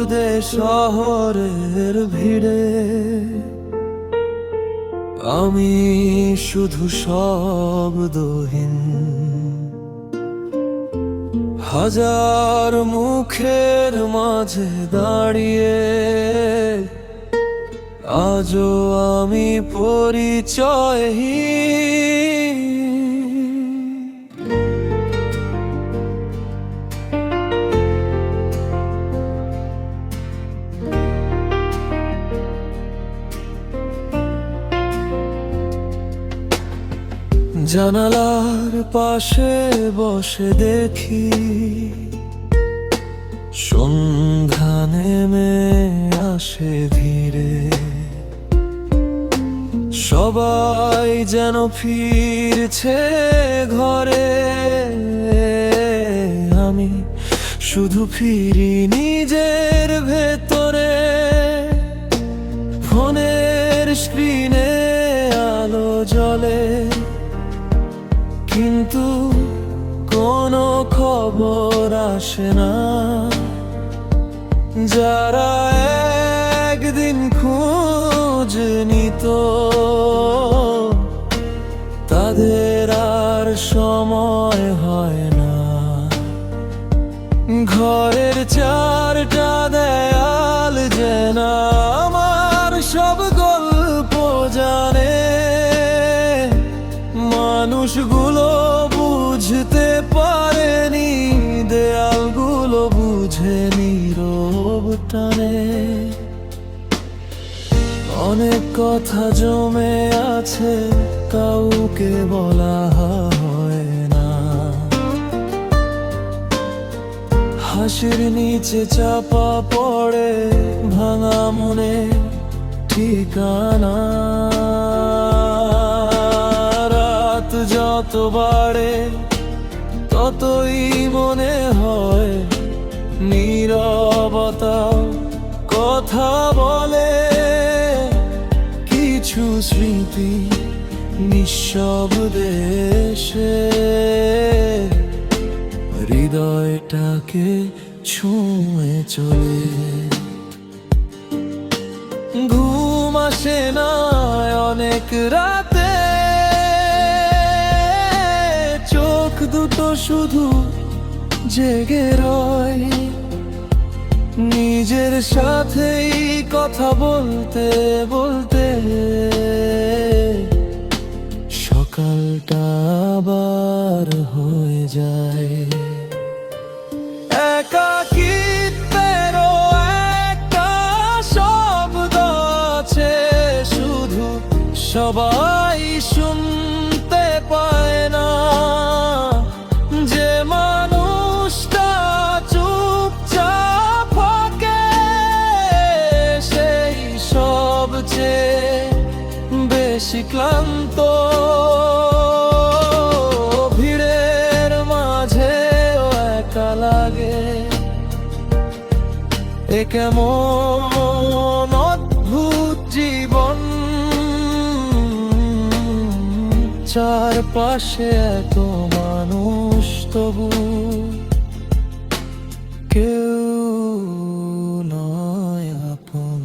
নিঃশব্দে শহরের ভিড়ে আমি শুধু শব্দহীন। হাজার মুখের মাঝে দাঁড়িয়ে আজও আমি পরিচয়হীন। জানালার পাশে বসে দেখি সন্ধ্যা নেমে আসে ধীরে। সবাই যেন ফিরছে ঘরে, আমি শুধু ফিরি নিজের ভেতরে। ফোনের স্ক্রিনে আলো জ্বলে, কিন্তু কোনো খবর আসে না। যারা একদিন খোঁজ নিত তাদের আর সময় হয় না। ঘরের চারটা দেয়াল যেন আমার সব গল্প জানে। মানুষগুলো বুঝতে পারেনি, দেয়ালগুলো বুঝে নীরব টানে। অনেক কথা জমে আছে, কাউকে বলা হয় না। হাসির নিচে চাপা পড়ে ভাঙা মনে ঠিকানা। রাত যত বাড়ে ততই মনে হয় নীরবতা কথা বলে। কিছু স্মৃতি নিঃশব্দে এসে হৃদয়টাকে ছুঁয়ে চলে। ঘুম আসে না অনেক রাতে, চোখ দুটো শুধু জেগে রয়। নিজের সাথেই কথা বলতে বলতে সকালটা আবার হয়ে যায়। একাকিত্বেরও একটা শব্দ আছে, শুধু সবাই শুনতে পায় না। যে মানুষটা চুপচাপ থাকে সেই সবচেয়ে বেশি ক্লান্ত। ভিড়ের মাঝেও একা লাগে, এ কেমন অদ্ভুত জীবন। চারপাশে এত মানুষ, তবু কেউ নয় আপন।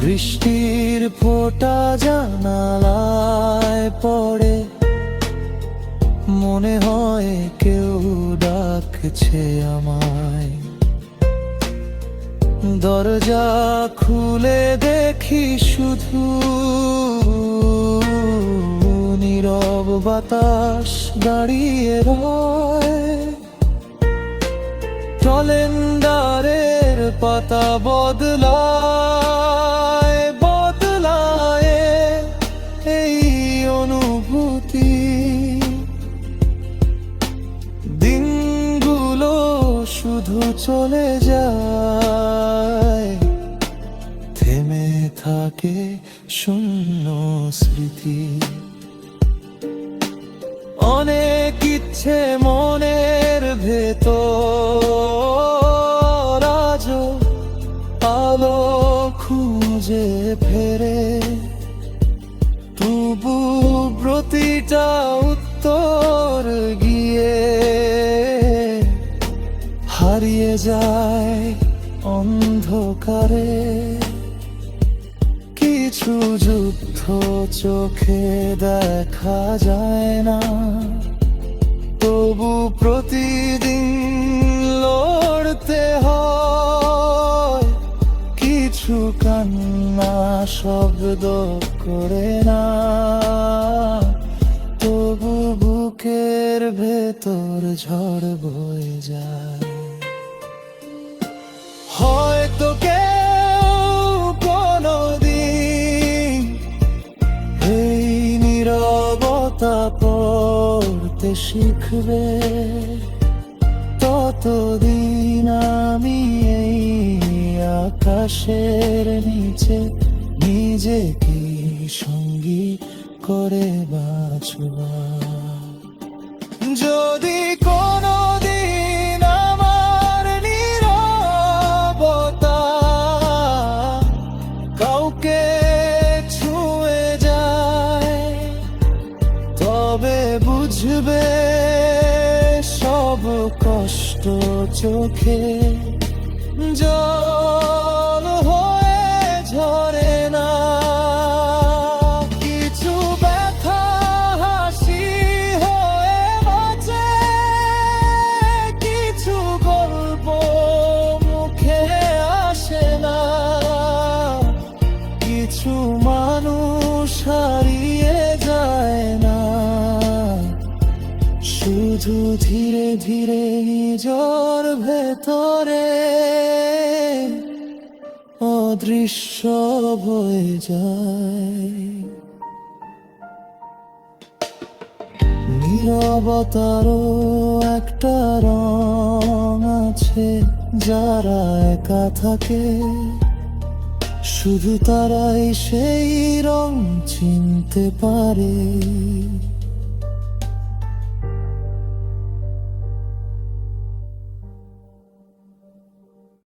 বৃষ্টির ফোঁটা জানালায় পড়ে, মনে হয় কেউ ডাকছে আমায়। দরজা খুলে দেখি শুধু নীরব বাতাস দাঁড়িয়ে রয়। ক্যালেন্ডারের পাতা বদলায় বদলায় এই অনুভূতি। দিনগুলো শুধু চলে যায়, থেমে থাকে শূন্য স্মৃতি। অনেক ইচ্ছে মনের ভেতর আজও সে ফেরে, তবু প্রতিটা উত্তর গিয়ে হারিয়ে যায় অন্ধকারে। কিছু যুদ্ধ চোখে দেখা যায় না, তবু প্রতিদিন লড়তে হয়। কিছু কান্না শব্দ করে না, তবু বুকের ভেতর ঝড় বয়ে যায়। হয়তো কেউ কোনদিন এই নীরবতা পড়তে শিখবে, ততদিন আমি এই আকাশের নিচে নিজেকে সঙ্গী করে বাঁচব। যদি কোনদিন আমার নীরবতা কাউকে ছুঁয়ে যায়, তবে বুঝবে সব কষ্ট চোখে জল হয়ে ঝরে না। কিছু ব্যথা হাসি হয়ে বাঁচে, কিছু গল্প মুখে আসে না, কিছু মানুষ হারিয়ে যায় না, শুধু ধীরে ধীরে নিজের ভেতরে অদৃশ্য হয়ে যায়। নীরবতারও একটা রং আছে, যারা একা থাকে শুধু তারাই সেই রং চিনতে পারে।